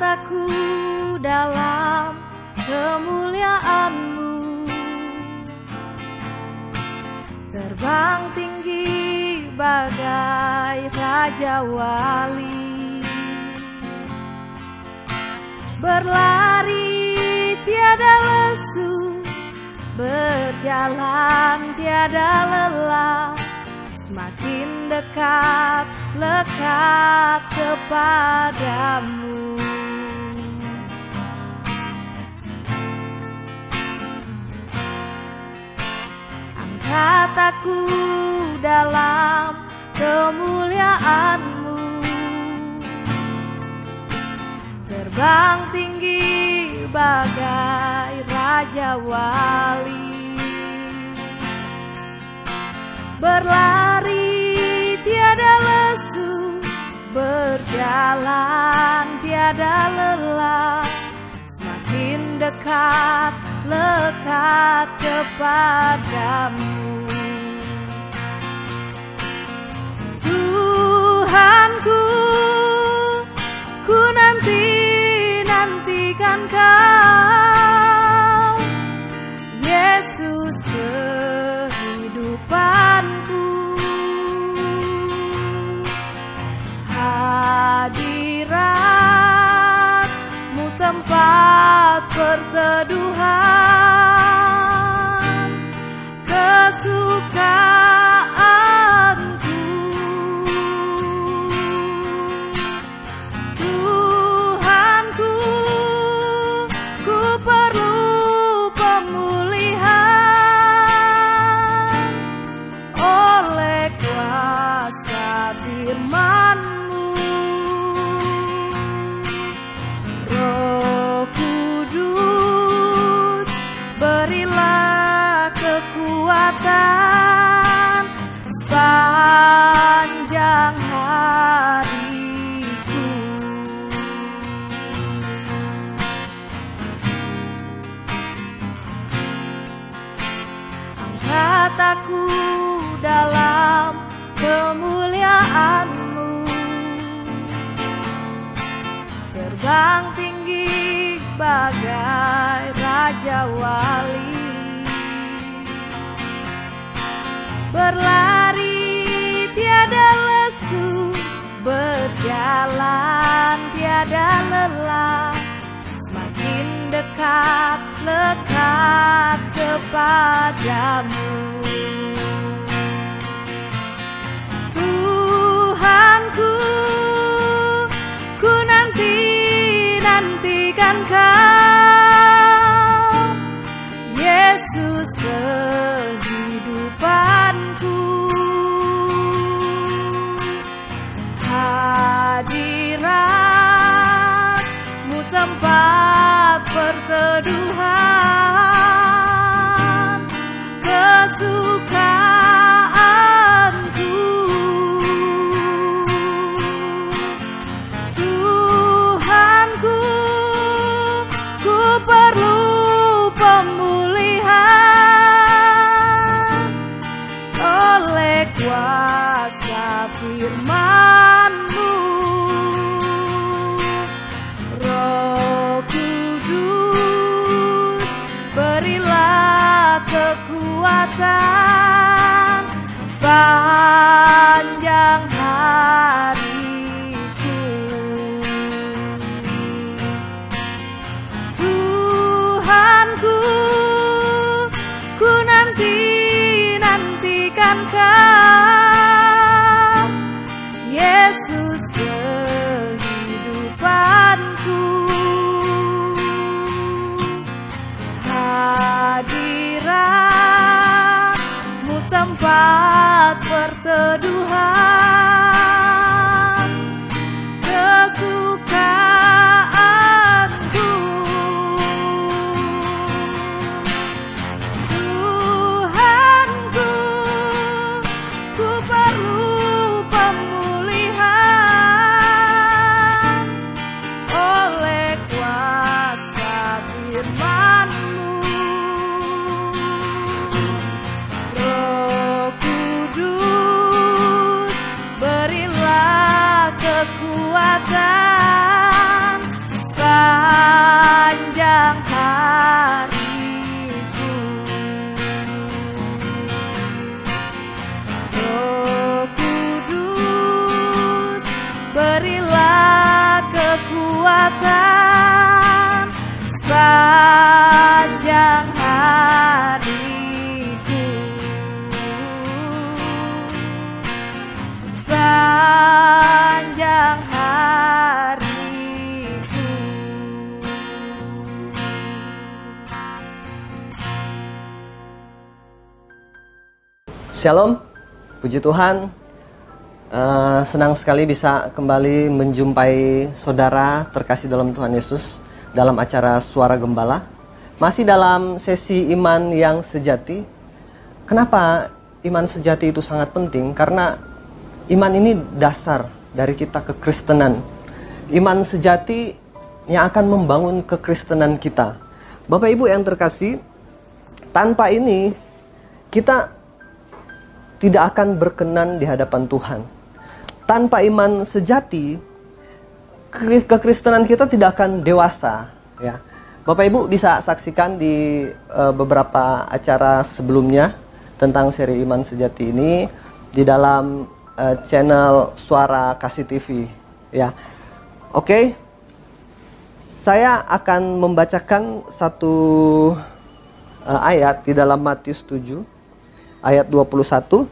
Angkat aku dalam kemuliaan-Mu, terbang tinggi bagai Raja Wali, berlari tiada lesu, berjalan tiada lelah, semakin dekat, lekat kepadamu. Angkat aku dalam kemuliaan-Mu, terbang tinggi bagai Raja Wali, berlari tiada lesu, berjalan tiada lelah, semakin dekat, lekat kepadamu. Tuhanku, ku nantikan Kau, Yesus kehidupanku. Hadirat-Mu tempat perteduhan, kesukaanku. Tuhanku, ku perlu pemulihan oleh kuasa firman-Mu. Roh Kudus, berilah kekuatan sepanjang hariku. Angkat aku dalam kemuliaan-Mu, terbang tinggi bagai Raja Wali, berlari tiada lesu, berjalan tiada lelah, semakin dekat, lekat kepadamu. Tuhanku, ku nantikan Kau, Yesus kehidupanku. Hadirat-Mu tempat perteduhan, kesukaanku. Tuhanku, ku perlu pemulihan oleh kuasa firman-Mu. Roh Kudus, berilah kekuatan sepanjang hariku. Tuhanku, ku nantikan Kau, Yesus kehidupanku. Hadirat-Mu tempat perteduhan, kesukaanku. Tuhanku, ku perlu pemulihan oleh kuasa firman-Mu. Roh Kudus, berilah kekuatan Shalom, puji Tuhan. Senang sekali bisa kembali menjumpai saudara terkasih dalam Tuhan Yesus dalam acara Suara Gembala. Masih dalam sesi iman yang sejati. Kenapa iman sejati itu sangat penting? Karena iman ini dasar dari kita kekristenan. Iman sejati yang akan membangun kekristenan kita. Bapak Ibu yang terkasih, tanpa ini kita tidak akan berkenan di hadapan Tuhan. Tanpa iman sejati, kekristenan kita tidak akan dewasa. Ya, Bapak Ibu bisa saksikan di beberapa acara sebelumnya tentang seri iman sejati ini di dalam channel Suara Kasih TV. Ya, oke. Saya akan membacakan satu ayat di dalam Matius 7. Ayat 21.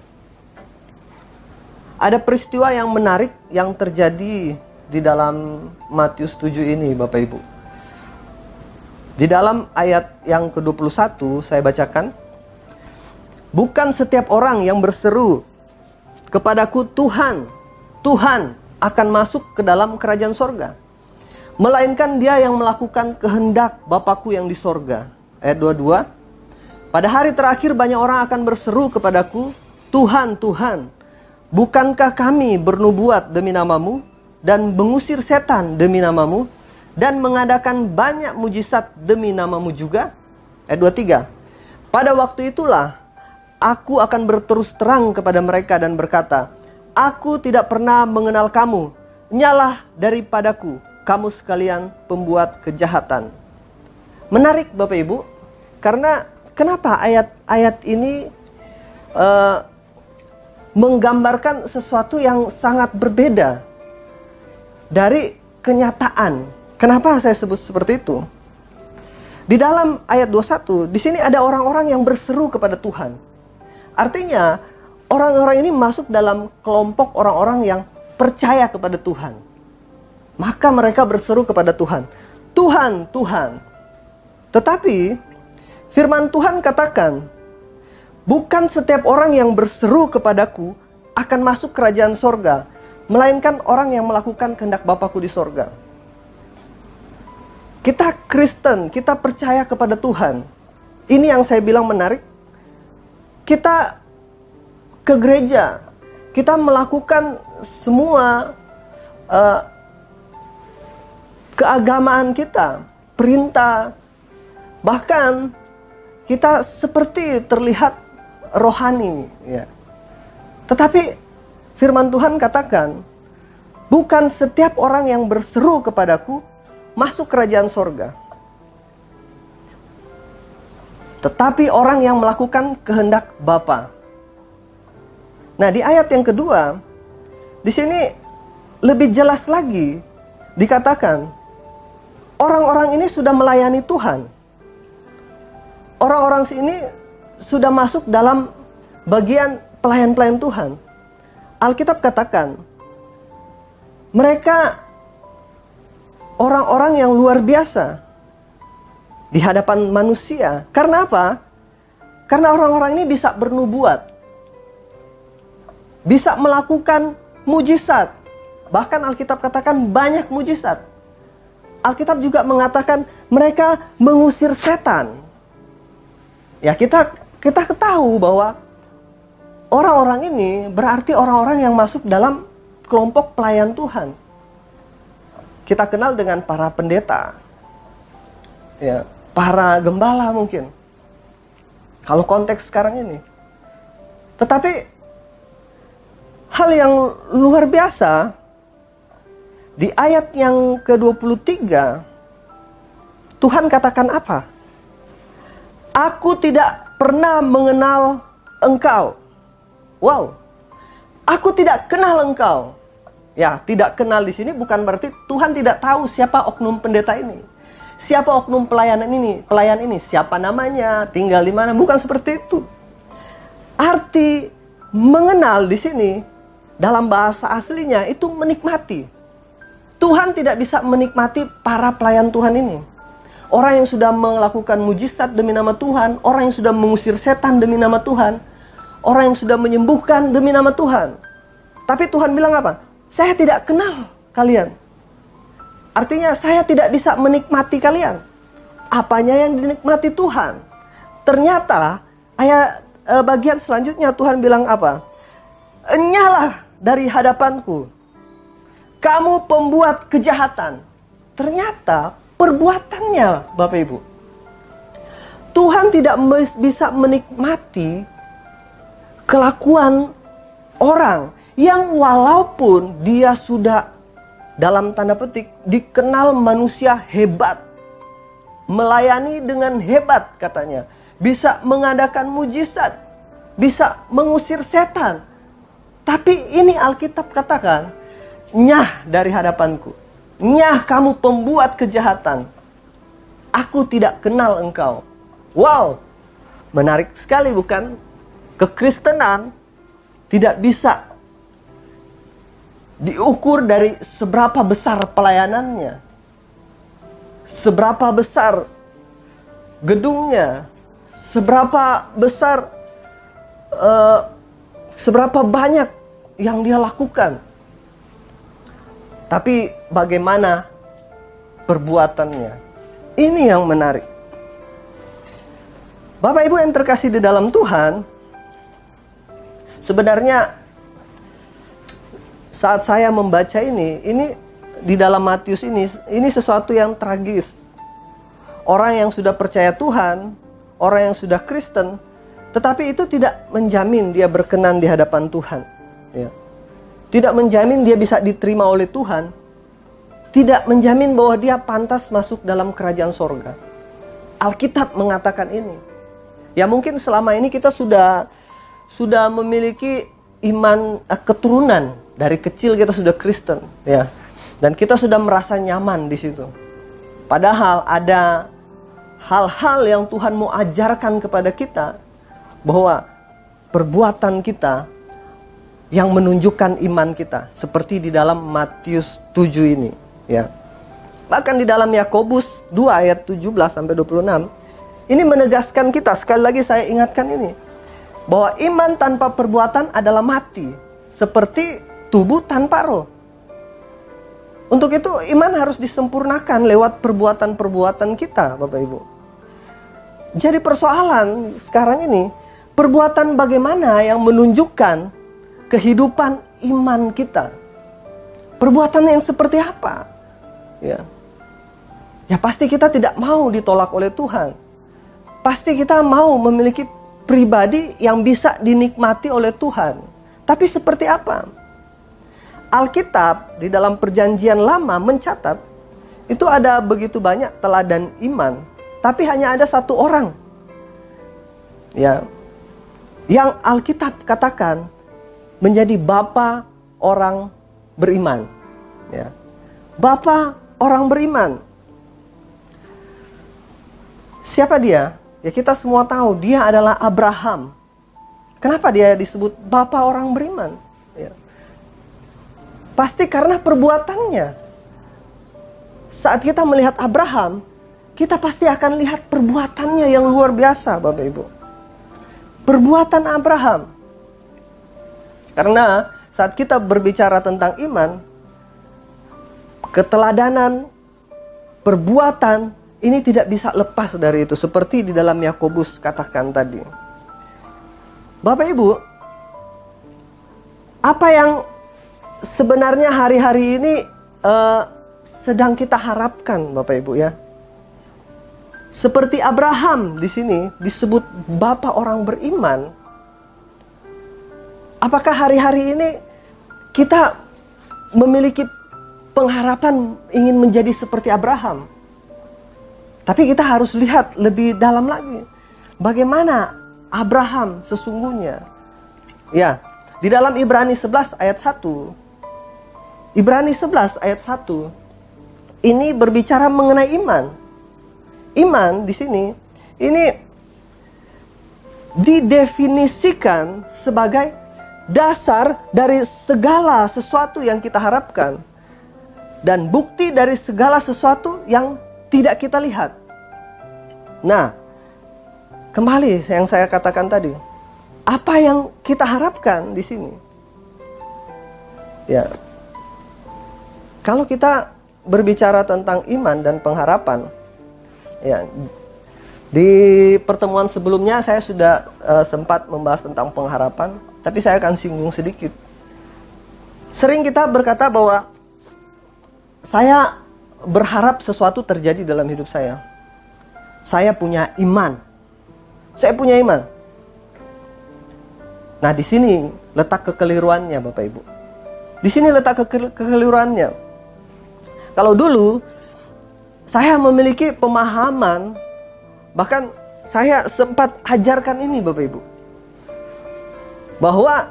Ada peristiwa yang menarik yang terjadi di dalam Matius 7 ini, Bapak Ibu. Di dalam ayat yang ke-21 saya bacakan. Bukan setiap orang yang berseru kepadaku Tuhan, Tuhan akan masuk ke dalam kerajaan sorga, melainkan dia yang melakukan kehendak Bapakku yang di sorga. Ayat 22. Pada hari terakhir banyak orang akan berseru kepadaku, Tuhan, Tuhan, bukankah kami bernubuat demi namamu, dan mengusir setan demi namamu, dan mengadakan banyak mujizat demi namamu juga? Ayat 23. Pada waktu itulah, aku akan berterus terang kepada mereka dan berkata, aku tidak pernah mengenal kamu, nyalah daripadaku, kamu sekalian pembuat kejahatan. Menarik Bapak Ibu, karena kenapa ayat-ayat ini menggambarkan sesuatu yang sangat berbeda dari kenyataan. Kenapa saya sebut seperti itu? Di dalam ayat 21, di sini ada orang-orang yang berseru kepada Tuhan. Artinya, orang-orang ini masuk dalam kelompok orang-orang yang percaya kepada Tuhan. Maka mereka berseru kepada Tuhan, Tuhan, Tuhan. Tetapi firman Tuhan katakan, bukan setiap orang yang berseru kepadaku akan masuk kerajaan sorga, melainkan orang yang melakukan kehendak Bapakku di sorga. Kita Kristen, kita percaya kepada Tuhan. Ini yang saya bilang menarik. Kita ke gereja, kita melakukan semua keagamaan kita, perintah, bahkan kita seperti terlihat rohani, ya. Tetapi firman Tuhan katakan, bukan setiap orang yang berseru kepadaku masuk kerajaan sorga, tetapi orang yang melakukan kehendak Bapa. Nah, di ayat yang kedua, di sini lebih jelas lagi dikatakan, orang-orang ini sudah melayani Tuhan. Orang-orang sini sudah masuk dalam bagian pelayan-pelayan Tuhan. Alkitab katakan, mereka orang-orang yang luar biasa di hadapan manusia. Karena apa? Karena orang-orang ini bisa bernubuat, bisa melakukan mujizat. Bahkan Alkitab katakan banyak mujizat. Alkitab juga mengatakan mereka mengusir setan. Ya, kita ketahui bahwa orang-orang ini berarti orang-orang yang masuk dalam kelompok pelayan Tuhan. Kita kenal dengan para pendeta, ya, para gembala mungkin, kalau konteks sekarang ini. Tetapi hal yang luar biasa di ayat yang ke-23, Tuhan katakan apa? Aku tidak pernah mengenal engkau. Wow. Aku tidak kenal engkau. Ya, tidak kenal di sini bukan berarti Tuhan tidak tahu siapa oknum pendeta ini. Siapa oknum pelayan ini, siapa namanya, tinggal di mana, bukan seperti itu. Arti mengenal di sini dalam bahasa aslinya itu menikmati. Tuhan tidak bisa menikmati para pelayan Tuhan ini. Orang yang sudah melakukan mujizat demi nama Tuhan, orang yang sudah mengusir setan demi nama Tuhan, orang yang sudah menyembuhkan demi nama Tuhan. Tapi Tuhan bilang apa? Saya tidak kenal kalian. Artinya saya tidak bisa menikmati kalian. Apanya yang dinikmati Tuhan? Ternyata bagian selanjutnya Tuhan bilang apa? Enyahlah dari hadapanku, kamu pembuat kejahatan. Ternyata perbuatannya, Bapak Ibu, Tuhan tidak bisa menikmati kelakuan orang yang walaupun dia sudah dalam tanda petik dikenal manusia hebat, melayani dengan hebat katanya, bisa mengadakan mujizat, bisa mengusir setan. Tapi ini Alkitab katakan, nyah dari hadapanku, nyah kamu pembuat kejahatan, aku tidak kenal engkau. Wow, menarik sekali bukan? Kekristenan tidak bisa diukur dari seberapa besar pelayanannya, seberapa besar gedungnya, seberapa besar, seberapa banyak yang dia lakukan. Tapi bagaimana perbuatannya? Ini yang menarik. Bapak Ibu yang terkasih di dalam Tuhan, sebenarnya saat saya membaca ini di dalam Matius ini sesuatu yang tragis. Orang yang sudah percaya Tuhan, orang yang sudah Kristen, tetapi itu tidak menjamin dia berkenan di hadapan Tuhan. Ya. Tidak menjamin dia bisa diterima oleh Tuhan. Tidak menjamin bahwa dia pantas masuk dalam kerajaan sorga. Alkitab mengatakan ini. Ya mungkin selama ini kita sudah memiliki iman keturunan. Dari kecil kita sudah Kristen, ya. Dan kita sudah merasa nyaman di situ. Padahal ada hal-hal yang Tuhan mau ajarkan kepada kita, bahwa perbuatan kita yang menunjukkan iman kita, seperti di dalam Matius 7 ini, ya. Bahkan di dalam Yakobus 2 ayat 17 sampai 26, ini menegaskan kita, sekali lagi saya ingatkan ini, bahwa iman tanpa perbuatan adalah mati, seperti tubuh tanpa roh. Untuk itu iman harus disempurnakan lewat perbuatan-perbuatan kita, Bapak Ibu. Jadi persoalan sekarang ini, perbuatan bagaimana yang menunjukkan kehidupan iman kita? Perbuatan yang seperti apa? Ya pasti kita tidak mau ditolak oleh Tuhan. Pasti kita mau memiliki pribadi yang bisa dinikmati oleh Tuhan. Tapi seperti apa? Alkitab di dalam Perjanjian Lama mencatat, itu ada begitu banyak teladan iman, tapi hanya ada satu orang, ya, yang Alkitab katakan menjadi bapa orang beriman, ya. Bapa orang beriman. Siapa dia? Ya kita semua tahu, dia adalah Abraham. Kenapa dia disebut bapa orang beriman? Ya. Pasti karena perbuatannya. Saat kita melihat Abraham, kita pasti akan lihat perbuatannya yang luar biasa, Bapak Ibu. Perbuatan Abraham. Karena saat kita berbicara tentang iman, keteladanan, perbuatan, ini tidak bisa lepas dari itu. Seperti di dalam Yakobus katakan tadi. Bapak Ibu, apa yang sebenarnya hari-hari ini sedang kita harapkan, Bapak Ibu, ya? Seperti Abraham di sini disebut bapa orang beriman. Apakah hari-hari ini kita memiliki pengharapan ingin menjadi seperti Abraham? Tapi kita harus lihat lebih dalam lagi. Bagaimana Abraham sesungguhnya? Ya, di dalam Ibrani 11 ayat 1. Ibrani 11 ayat 1. Ini berbicara mengenai iman. Iman di sini ini didefinisikan sebagai dasar dari segala sesuatu yang kita harapkan dan bukti dari segala sesuatu yang tidak kita lihat. Nah, kembali yang saya katakan tadi, apa yang kita harapkan di sini? Ya. Kalau kita berbicara tentang iman dan pengharapan, ya, di pertemuan sebelumnya saya sudah sempat membahas tentang pengharapan, tapi saya akan singgung sedikit. Sering kita berkata bahwa saya berharap sesuatu terjadi dalam hidup saya. Saya punya iman. Saya punya iman. Nah, di sini letak kekeliruannya, Bapak Ibu. Di sini letak kekeliruannya. Kalau dulu saya memiliki pemahaman, bahkan saya sempat ajarkan ini, Bapak Ibu, bahwa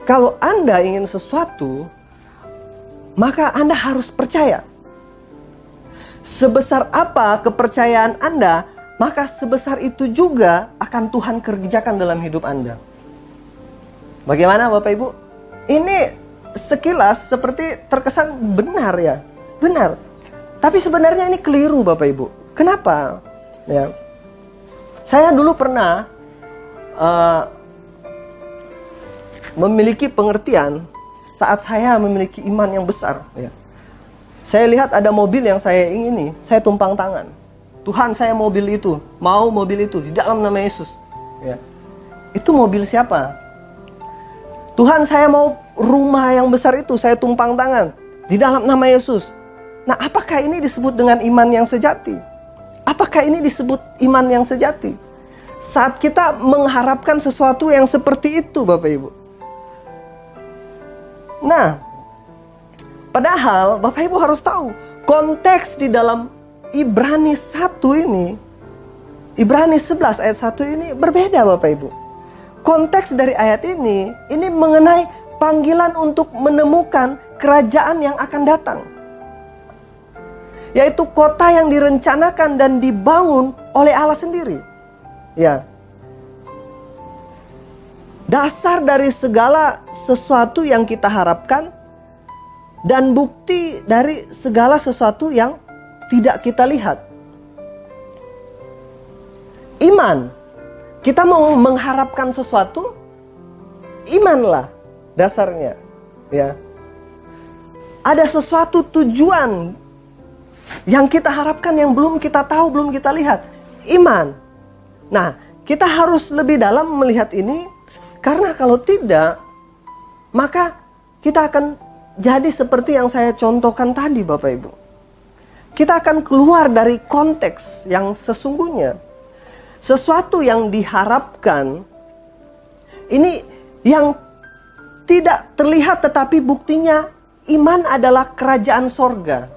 kalau Anda ingin sesuatu, maka Anda harus percaya. Sebesar apa kepercayaan Anda, maka sebesar itu juga akan Tuhan kerjakan dalam hidup Anda. Bagaimana Bapak Ibu? Ini sekilas seperti terkesan benar ya. Benar. Tapi sebenarnya ini keliru Bapak Ibu. Kenapa? Ya. Saya dulu pernah memiliki pengertian saat saya memiliki iman yang besar. Ya. Saya lihat ada mobil yang saya ingini, saya tumpang tangan. Tuhan, saya mobil itu, mau mobil itu di dalam nama Yesus. Ya. Itu mobil siapa? Tuhan, saya mau rumah yang besar itu, saya tumpang tangan di dalam nama Yesus. Nah, apakah ini disebut dengan iman yang sejati? Apakah ini disebut iman yang sejati? Saat kita mengharapkan sesuatu yang seperti itu, Bapak Ibu. Nah, padahal Bapak Ibu harus tahu, konteks di dalam Ibrani 1 ini, Ibrani 11 ayat 1 ini berbeda Bapak Ibu. Konteks dari ayat ini mengenai panggilan untuk menemukan kerajaan yang akan datang. Yaitu kota yang direncanakan dan dibangun oleh Allah sendiri. Ya. Dasar dari segala sesuatu yang kita harapkan dan bukti dari segala sesuatu yang tidak kita lihat. Iman. Kita mau mengharapkan sesuatu, imanlah dasarnya. Ya. Ada sesuatu tujuan yang kita harapkan yang belum kita tahu, belum kita lihat. Iman. Nah, kita harus lebih dalam melihat ini, karena kalau tidak, maka kita akan jadi seperti yang saya contohkan tadi Bapak Ibu. Kita akan keluar dari konteks yang sesungguhnya. Sesuatu yang diharapkan, ini yang tidak terlihat tetapi buktinya iman adalah kerajaan sorga.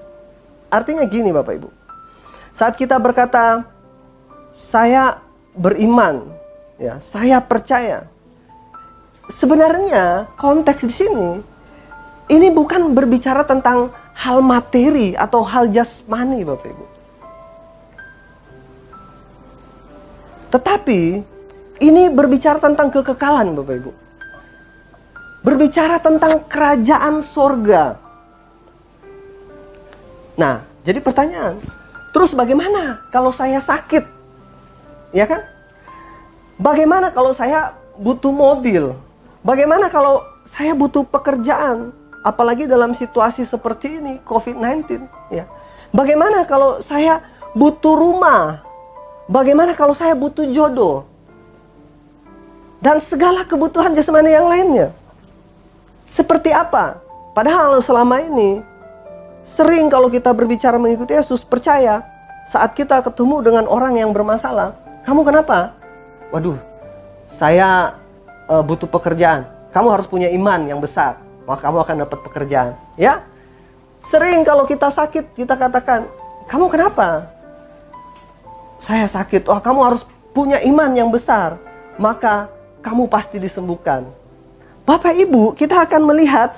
Artinya gini Bapak Ibu. Saat kita berkata, saya beriman, ya, saya percaya. Sebenarnya konteks di sini ini bukan berbicara tentang hal materi atau hal jasmani Bapak Ibu. Tetapi ini berbicara tentang kekekalan Bapak Ibu. Berbicara tentang kerajaan sorga. Nah, jadi pertanyaan, terus bagaimana kalau saya sakit? Ya kan? Bagaimana kalau saya butuh mobil? Bagaimana kalau saya butuh pekerjaan? Apalagi dalam situasi seperti ini, COVID-19. Ya. Bagaimana kalau saya butuh rumah? Bagaimana kalau saya butuh jodoh? Dan segala kebutuhan jasmani yang lainnya. Seperti apa? Padahal selama ini, sering kalau kita berbicara mengikuti Yesus, percaya, saat kita ketemu dengan orang yang bermasalah, kamu kenapa? Waduh, saya butuh pekerjaan. Kamu harus punya iman yang besar, maka kamu akan dapat pekerjaan. Ya, sering kalau kita sakit, kita katakan, kamu kenapa? Saya sakit. Wah, kamu harus punya iman yang besar, maka kamu pasti disembuhkan. Bapak Ibu, kita akan melihat,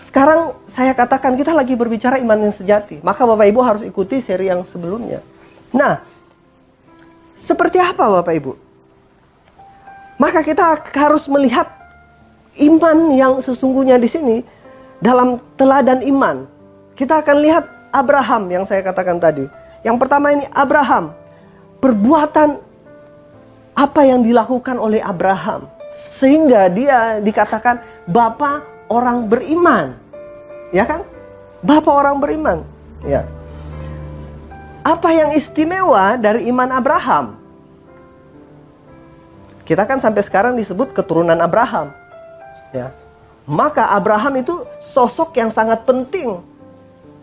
sekarang saya katakan kita lagi berbicara iman yang sejati. Maka Bapak Ibu harus ikuti seri yang sebelumnya. Nah, seperti apa Bapak Ibu? Maka kita harus melihat iman yang sesungguhnya di sini dalam teladan iman. Kita akan lihat Abraham yang saya katakan tadi. Yang pertama ini Abraham. Perbuatan apa yang dilakukan oleh Abraham sehingga dia dikatakan bapa orang beriman. Ya kan? Bapa orang beriman. Ya. Apa yang istimewa dari iman Abraham? Kita kan sampai sekarang disebut keturunan Abraham. Ya. Maka Abraham itu sosok yang sangat penting.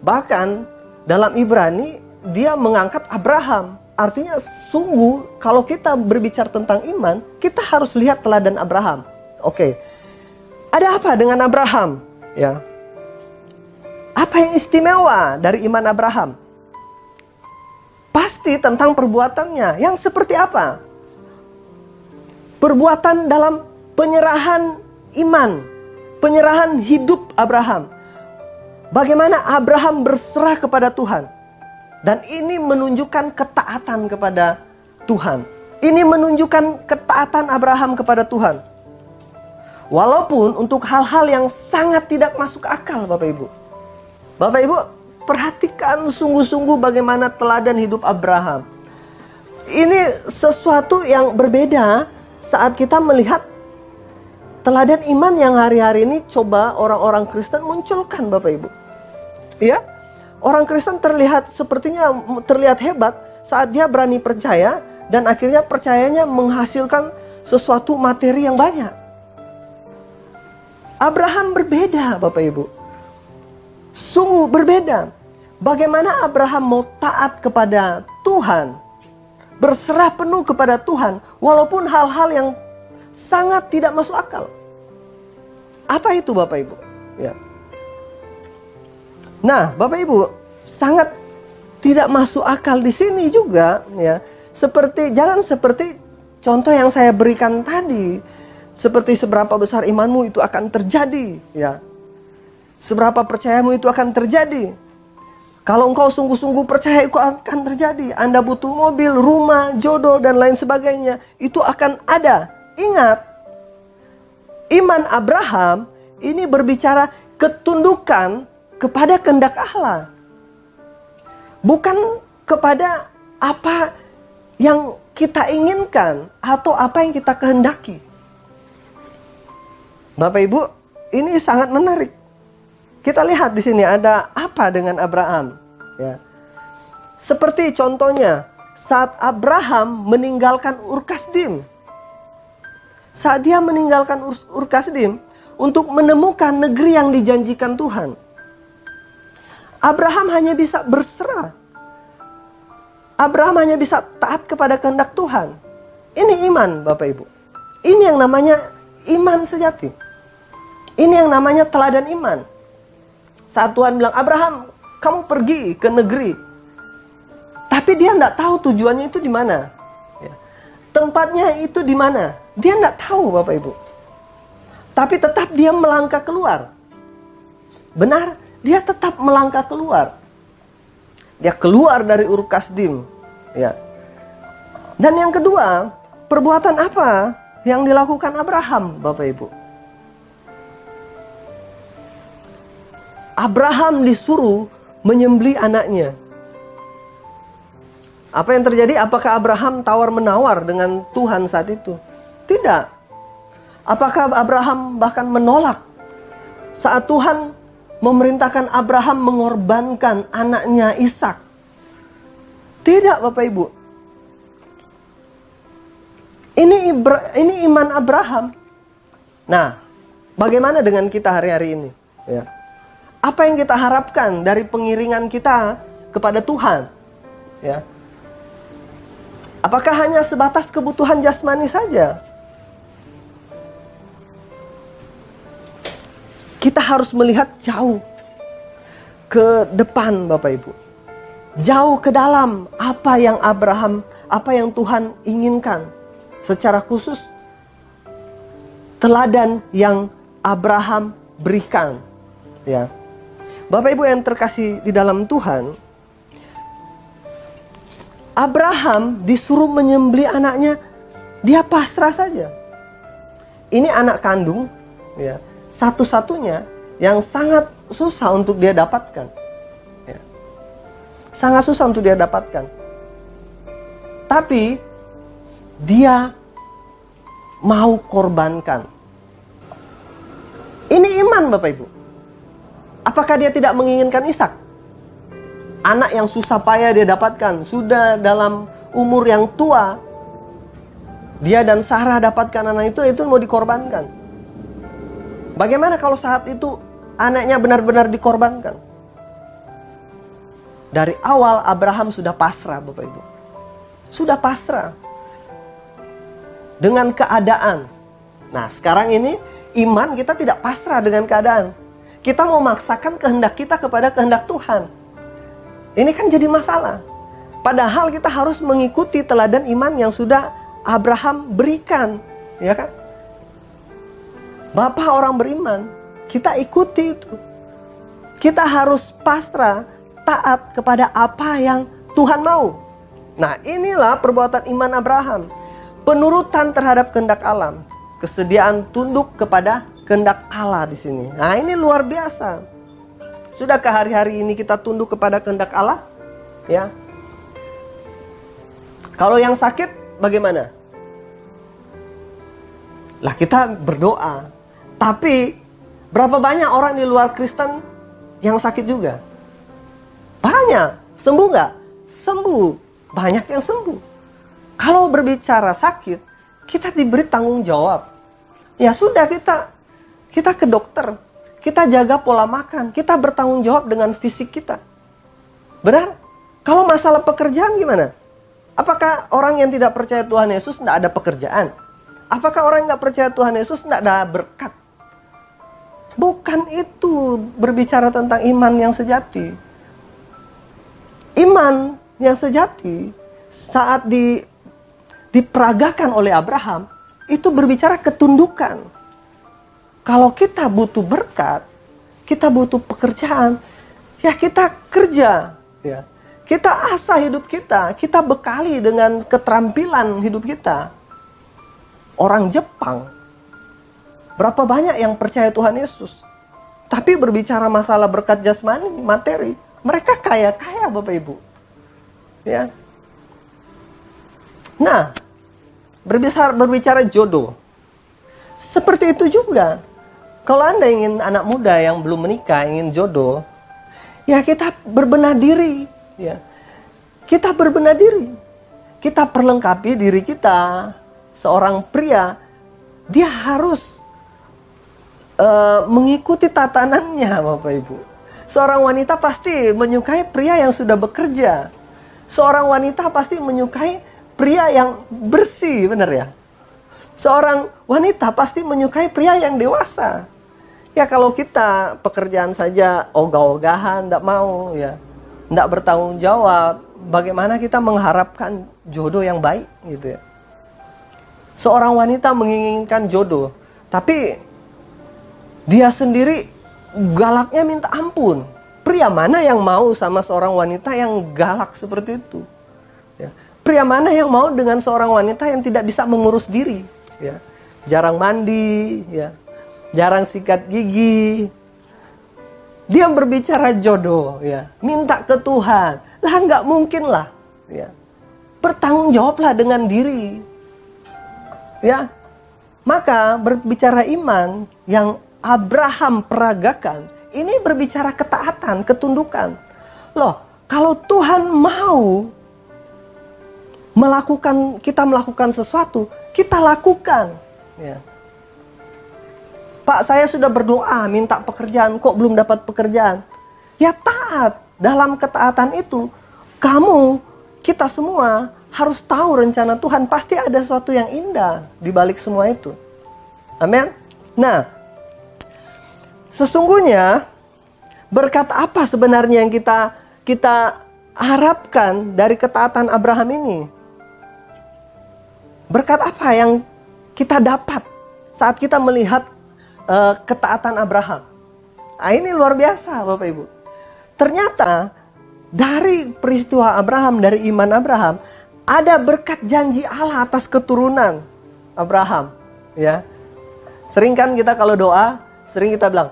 Bahkan dalam Ibrani dia mengangkat Abraham. Artinya sungguh kalau kita berbicara tentang iman, kita harus lihat teladan Abraham. Oke. Ada apa dengan Abraham? Ya. Apa yang istimewa dari iman Abraham? Pasti tentang perbuatannya. Yang seperti apa? Perbuatan dalam penyerahan iman, penyerahan hidup Abraham. Bagaimana Abraham berserah kepada Tuhan. Dan ini menunjukkan ketaatan kepada Tuhan. Ini menunjukkan ketaatan Abraham kepada Tuhan. Walaupun untuk hal-hal yang sangat tidak masuk akal, Bapak Ibu. Bapak Ibu, perhatikan sungguh-sungguh bagaimana teladan hidup Abraham. Ini sesuatu yang berbeda saat kita melihat teladan iman yang hari-hari ini coba orang-orang Kristen munculkan, Bapak Ibu. Ya, orang Kristen sepertinya terlihat hebat saat dia berani percaya dan akhirnya percayanya menghasilkan sesuatu materi yang banyak. Abraham berbeda, Bapak Ibu. Sungguh berbeda. Bagaimana Abraham mau taat kepada Tuhan, berserah penuh kepada Tuhan, walaupun hal-hal yang sangat tidak masuk akal. Apa itu, Bapak Ibu? Ya. Nah, Bapak Ibu, sangat tidak masuk akal di sini juga, ya. Jangan seperti contoh yang saya berikan tadi, seperti seberapa besar imanmu itu akan terjadi, ya. Seberapa percayamu itu akan terjadi. Kalau engkau sungguh-sungguh percaya itu akan terjadi. Anda butuh mobil, rumah, jodoh, dan lain sebagainya. Itu akan ada. Ingat, iman Abraham ini berbicara ketundukan kepada kehendak Allah. Bukan kepada apa yang kita inginkan atau apa yang kita kehendaki. Bapak Ibu, ini sangat menarik. Kita lihat di sini ada apa dengan Abraham, ya. Seperti contohnya saat Abraham meninggalkan Ur Kasdim. Saat dia meninggalkan Ur Kasdim untuk menemukan negeri yang dijanjikan Tuhan. Abraham hanya bisa berserah. Abraham hanya bisa taat kepada kehendak Tuhan. Ini iman, Bapak Ibu. Ini yang namanya iman sejati. Ini yang namanya teladan iman. Saat Tuhan bilang, Abraham, kamu pergi ke negeri. Tapi dia tidak tahu tujuannya itu di mana. Ya. Tempatnya itu di mana. Dia tidak tahu, Bapak Ibu. Tapi tetap dia melangkah keluar. Benar, dia tetap melangkah keluar. Dia keluar dari Ur Kasdim. Ya. Dan yang kedua, perbuatan apa yang dilakukan Abraham, Bapak Ibu? Abraham disuruh menyembelih anaknya. Apa yang terjadi? Apakah Abraham tawar-menawar dengan Tuhan saat itu? Tidak. Apakah Abraham bahkan menolak saat Tuhan memerintahkan Abraham mengorbankan anaknya Ishak? Tidak, Bapak Ibu. Ini iman Abraham. Nah, bagaimana dengan kita hari-hari ini? Ya. Apa yang kita harapkan dari pengiringan kita kepada Tuhan? Ya. Apakah hanya sebatas kebutuhan jasmani saja? Kita harus melihat jauh ke depan, Bapak Ibu. Jauh ke dalam apa yang Tuhan inginkan. Secara khusus teladan yang Abraham berikan. Ya. Bapak Ibu yang terkasih di dalam Tuhan, Abraham disuruh menyembelih anaknya, dia pasrah saja. Ini anak kandung, ya, satu-satunya yang sangat susah untuk dia dapatkan. Ya. Sangat susah untuk dia dapatkan. Tapi dia mau korbankan. Ini iman Bapak Ibu. Apakah dia tidak menginginkan Ishak? Anak yang susah payah dia dapatkan, sudah dalam umur yang tua, dia dan Sarah dapatkan anak itu mau dikorbankan. Bagaimana kalau saat itu anaknya benar-benar dikorbankan? Dari awal Abraham sudah pasrah Bapak Ibu. Sudah pasrah. Dengan keadaan. Nah sekarang ini iman kita tidak pasrah dengan keadaan. Kita mau memaksakan kehendak kita kepada kehendak Tuhan. Ini kan jadi masalah. Padahal kita harus mengikuti teladan iman yang sudah Abraham berikan. Ya kan? Bapak orang beriman. Kita ikuti itu. Kita harus pasrah, taat kepada apa yang Tuhan mau. Nah inilah perbuatan iman Abraham. Penurutan terhadap kehendak alam. Kesediaan tunduk kepada kehendak Allah di sini. Nah ini luar biasa. Sudahkah hari-hari ini kita tunduk kepada kehendak Allah? Ya. Kalau yang sakit bagaimana? Lah kita berdoa. Tapi berapa banyak orang di luar Kristen yang sakit juga? Banyak. Sembuh nggak? Sembuh. Banyak yang sembuh. Kalau berbicara sakit, kita diberi tanggung jawab. Ya sudah kita ke dokter. Kita jaga pola makan. Kita bertanggung jawab dengan fisik kita. Benar? Kalau masalah pekerjaan gimana? Apakah orang yang tidak percaya Tuhan Yesus tidak ada pekerjaan? Apakah orang yang tidak percaya Tuhan Yesus tidak ada berkat? Bukan itu berbicara tentang iman yang sejati. Iman yang sejati saat diperagakan oleh Abraham itu berbicara ketundukan. Kalau kita butuh berkat, kita butuh pekerjaan, ya kita kerja, ya. Kita asah hidup kita bekali dengan keterampilan hidup kita. Orang Jepang, berapa banyak yang percaya Tuhan Yesus, tapi berbicara masalah berkat jasmani, materi, mereka kaya-kaya Bapak Ibu. Ya. Nah, berbicara jodoh. Seperti itu juga. Kalau Anda ingin anak muda yang belum menikah, ingin jodoh, ya kita berbenah diri. Ya. Kita berbenah diri. Kita perlengkapi diri kita. Seorang pria, dia harus mengikuti tatanannya Bapak Ibu. Seorang wanita pasti menyukai pria yang sudah bekerja. Seorang wanita pasti menyukai pria yang bersih, benar ya? Seorang wanita pasti menyukai pria yang dewasa. Ya kalau kita pekerjaan saja ogah-ogahan, tidak mau ya, tidak bertanggung jawab, bagaimana kita mengharapkan jodoh yang baik gitu ya? Seorang wanita menginginkan jodoh, tapi dia sendiri galaknya minta ampun. Pria mana yang mau sama seorang wanita yang galak seperti itu? Ya. Pria mana yang mau dengan seorang wanita yang tidak bisa mengurus diri? Ya. Jarang mandi, ya. Jarang sikat gigi. Dia berbicara jodoh, ya. Minta ke Tuhan. Lah nggak mungkin lah, ya. Bertanggung jawablah dengan diri. Ya. Maka berbicara iman yang Abraham peragakan, ini berbicara ketaatan, ketundukan. Loh, kalau Tuhan mau kita melakukan sesuatu, kita lakukan. Ya. Pak, saya sudah berdoa minta pekerjaan, kok belum dapat pekerjaan? Ya taat. Dalam ketaatan itu, kita semua harus tahu rencana Tuhan. Pasti ada sesuatu yang indah di balik semua itu. Amin. Nah, sesungguhnya berkat apa sebenarnya yang kita harapkan dari ketaatan Abraham ini? Berkat apa yang kita dapat saat kita melihat ketaatan Abraham? Nah, ini luar biasa Bapak Ibu. Ternyata dari peristiwa Abraham, dari iman Abraham, ada berkat janji Allah atas keturunan Abraham. Ya, sering kan kita kalau doa, sering kita bilang,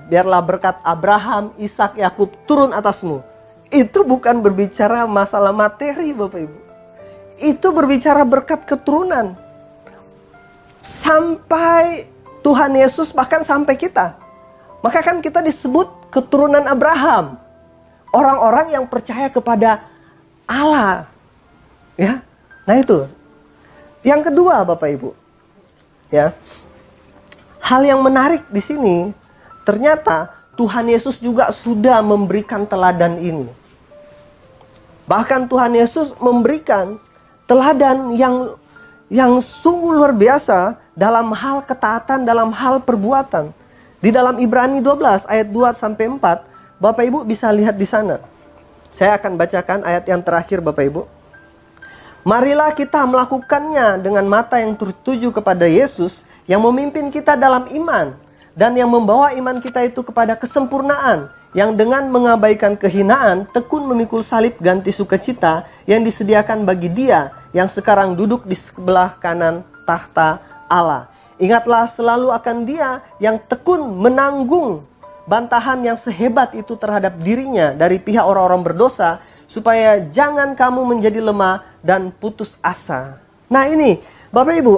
biarlah berkat Abraham, Ishak, Yakub turun atasmu. Itu bukan berbicara masalah materi Bapak Ibu. Itu berbicara berkat keturunan. sampai Tuhan Yesus, bahkan sampai kita. Maka kan kita disebut keturunan Abraham. Orang-orang yang percaya kepada Allah. Ya. Nah itu. Yang kedua Bapak Ibu. Ya. Hal yang menarik di sini, ternyata Tuhan Yesus juga sudah memberikan teladan ini. Bahkan Tuhan Yesus memberikan teladan yang sungguh luar biasa dalam hal ketaatan, dalam hal perbuatan. Di dalam Ibrani 12 ayat 2 sampai 4, Bapak Ibu bisa lihat di sana. Saya akan bacakan ayat yang terakhir Bapak Ibu. Marilah kita melakukannya dengan mata yang tertuju kepada Yesus yang memimpin kita dalam iman dan yang membawa iman kita itu kepada kesempurnaan, yang dengan mengabaikan kehinaan tekun memikul salib ganti sukacita yang disediakan bagi Dia yang sekarang duduk di sebelah kanan tahta Allah. Ingatlah selalu akan Dia yang tekun menanggung bantahan yang sehebat itu terhadap dirinya dari pihak orang-orang berdosa, supaya jangan kamu menjadi lemah dan putus asa. Nah ini, Bapak Ibu,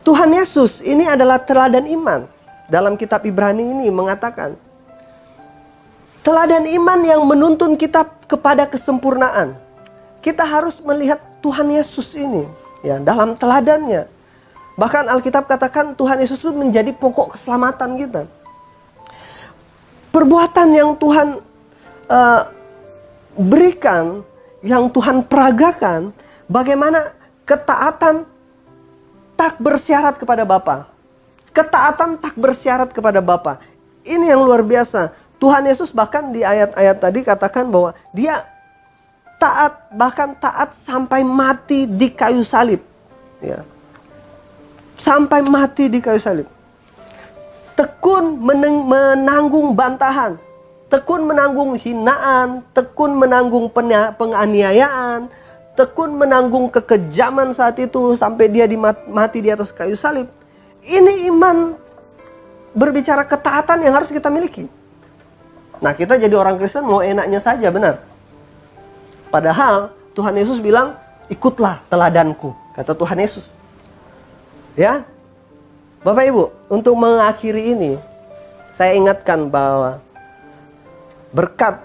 Tuhan Yesus ini adalah teladan iman. Dalam kitab Ibrani ini mengatakan, teladan iman yang menuntun kita kepada kesempurnaan. Kita harus melihat Tuhan Yesus ini ya dalam teladannya. Bahkan Alkitab katakan Tuhan Yesus itu menjadi pokok keselamatan kita. Perbuatan yang Tuhan berikan, yang Tuhan peragakan, bagaimana ketaatan tak bersyarat kepada Bapa. Ketaatan tak bersyarat kepada Bapa. Ini yang luar biasa. Tuhan Yesus bahkan di ayat-ayat tadi katakan bahwa Dia taat, bahkan taat sampai mati di kayu salib. Ya. Sampai mati di kayu salib. Tekun menanggung bantahan. Tekun menanggung hinaan. Tekun menanggung penganiayaan. Tekun menanggung kekejaman saat itu sampai Dia mati di atas kayu salib. Ini iman berbicara ketaatan yang harus kita miliki. Nah, kita jadi orang Kristen mau enaknya saja, benar. Padahal Tuhan Yesus bilang, ikutlah teladanku, kata Tuhan Yesus. Ya, Bapak Ibu, untuk mengakhiri ini, saya ingatkan bahwa berkat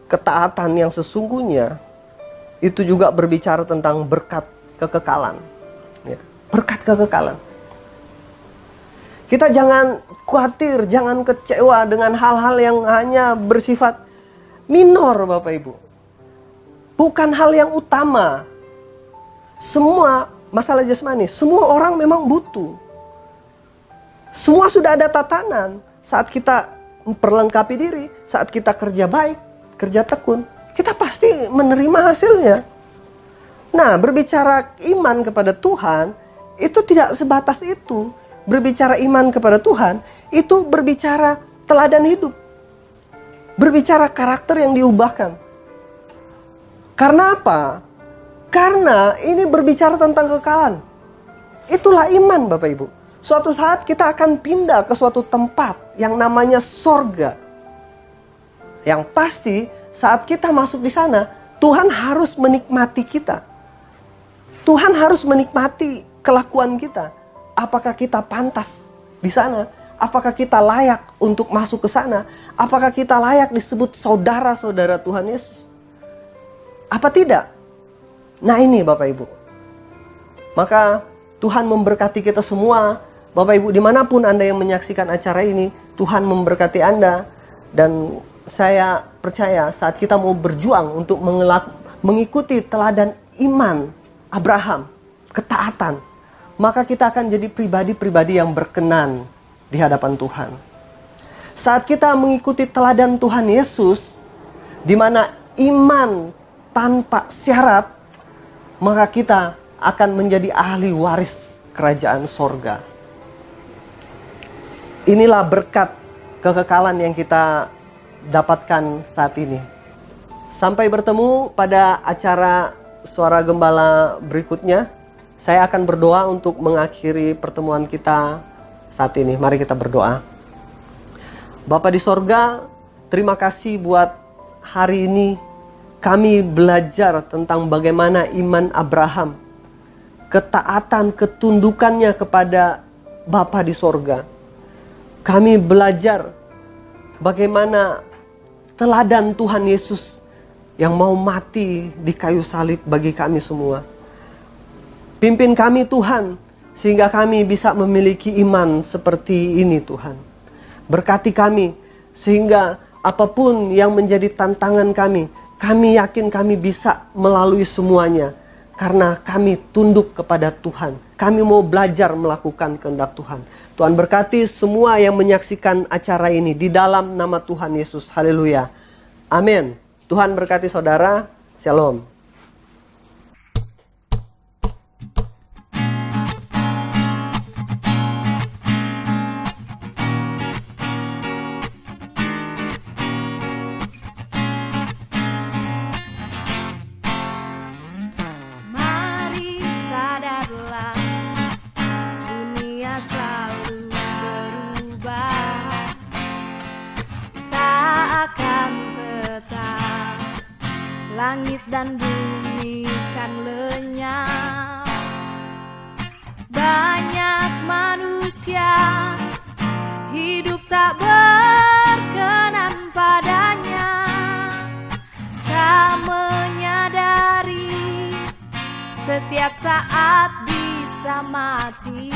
ketaatan yang sesungguhnya itu juga berbicara tentang berkat kekekalan. Ya, berkat kekekalan. Kita jangan khawatir, jangan kecewa dengan hal-hal yang hanya bersifat minor, Bapak Ibu. Bukan hal yang utama. Semua masalah jasmani, semua orang memang butuh. Semua sudah ada tatanan. Saat kita memperlengkapi diri, saat kita kerja baik, kerja tekun, kita pasti menerima hasilnya. Nah, berbicara iman kepada Tuhan, itu tidak sebatas itu. Berbicara iman kepada Tuhan, itu berbicara teladan hidup. Berbicara karakter yang diubahkan. Karena apa? Karena ini berbicara tentang kekekalan. Itulah iman, Bapak Ibu. Suatu saat kita akan pindah ke suatu tempat yang namanya sorga. Yang pasti saat kita masuk di sana, Tuhan harus menikmati kita. Tuhan harus menikmati kelakuan kita. Apakah kita pantas di sana? Apakah kita layak untuk masuk ke sana? Apakah kita layak disebut saudara-saudara Tuhan Yesus? Apa tidak? Nah ini Bapak Ibu. Maka Tuhan memberkati kita semua. Bapak Ibu dimanapun Anda yang menyaksikan acara ini, Tuhan memberkati Anda. Dan saya percaya saat kita mau berjuang untuk mengikuti teladan iman Abraham, ketaatan, maka kita akan jadi pribadi-pribadi yang berkenan di hadapan Tuhan. Saat kita mengikuti teladan Tuhan Yesus, di mana iman tanpa syarat, maka kita akan menjadi ahli waris kerajaan sorga. Inilah berkat kekekalan yang kita dapatkan saat ini. Sampai bertemu pada acara Suara Gembala berikutnya. Saya akan berdoa untuk mengakhiri pertemuan kita saat ini. Mari kita berdoa. Bapa di sorga, terima kasih buat hari ini kami belajar tentang bagaimana iman Abraham. ketaatan, ketundukannya kepada Bapa di sorga. Kami belajar bagaimana teladan Tuhan Yesus yang mau mati di kayu salib bagi kami semua. Pimpin kami Tuhan, sehingga kami bisa memiliki iman seperti ini Tuhan. Berkati kami, sehingga apapun yang menjadi tantangan kami yakin kami bisa melalui semuanya. Karena kami tunduk kepada Tuhan. Kami mau belajar melakukan kehendak Tuhan. Tuhan berkati semua yang menyaksikan acara ini di dalam nama Tuhan Yesus. Haleluya. Amin. Tuhan berkati saudara. Shalom. Mari sadarlah, dunia selalu berubah, tak akan tetap, langit dan bumi kan lenyap. Banyak manusia hidup tak berkenan padanya, tak menyadari setiap saat bisa mati.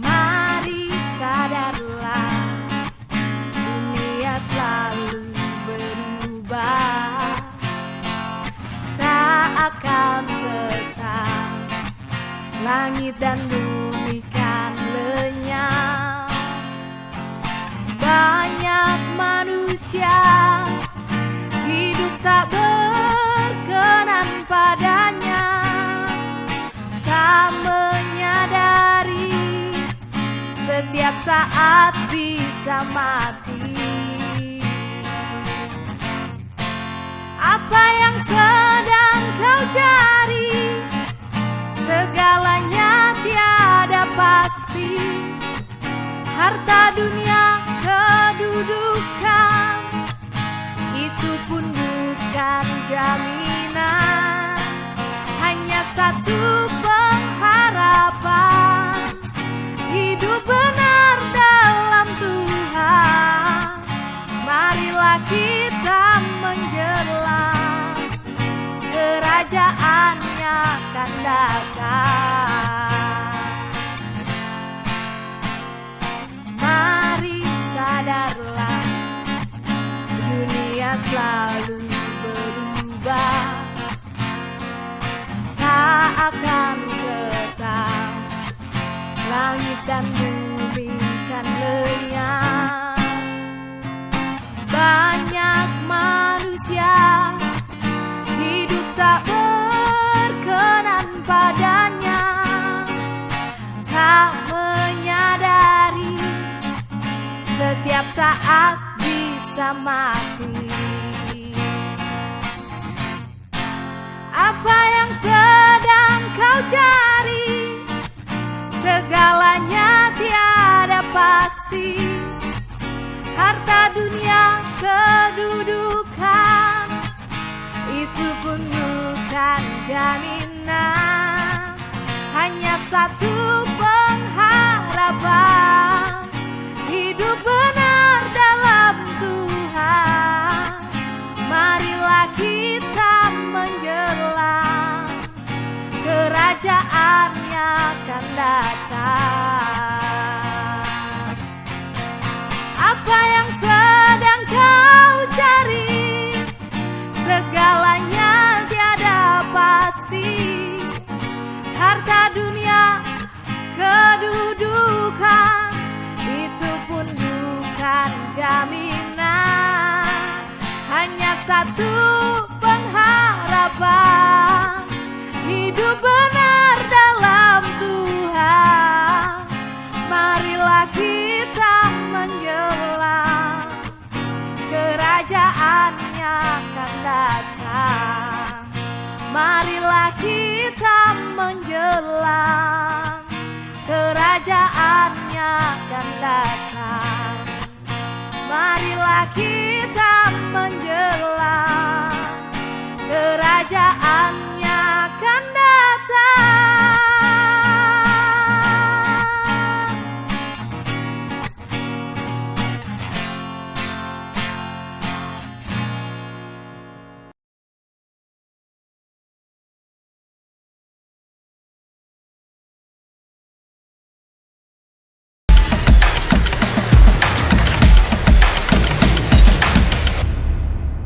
Mari sadarlah, dunia selalu berubah, tak akan tetap, langit dan bumi kan lenyap. Banyak manusia hidup tak berkenan padanya, tak menyadari setiap saat bisa mati. Apa yang sedang kau cari, segalanya tiada pasti. Harta dunia, kedudukan, itu pun bukan jaminan. Hanya satu pengharapan, hidup benar dalam Tuhan. Marilah kita menjelang, kerajaannya akan datang. Mari sadarlah, dunia selalu berubah, tak akan tetap, langit dan bumi kan lenyap. Banyak manusia hidup tak berkenan padanya, tak menyadari setiap saat bisa mati. Apa yang sedang kau cari, segalanya tiada pasti. Harta dunia, kedudukan, itu pun bukan jaminan. Hanya satu pengharapan, hidup benar dalam Tuhan. Marilah kita menjelang, kerajaannya akan datang. Apa yang sedang kau cari, segalanya tiada pasti. Harta dunia, kedudukan, itu pun bukan jaminan. Hanya satu pengharapan, hidup benar dalam Tuhan. Marilah kita menjelang, kerajaannya akan datang. Marilah kita menjelang, kerajaannya akan datang. Marilah kita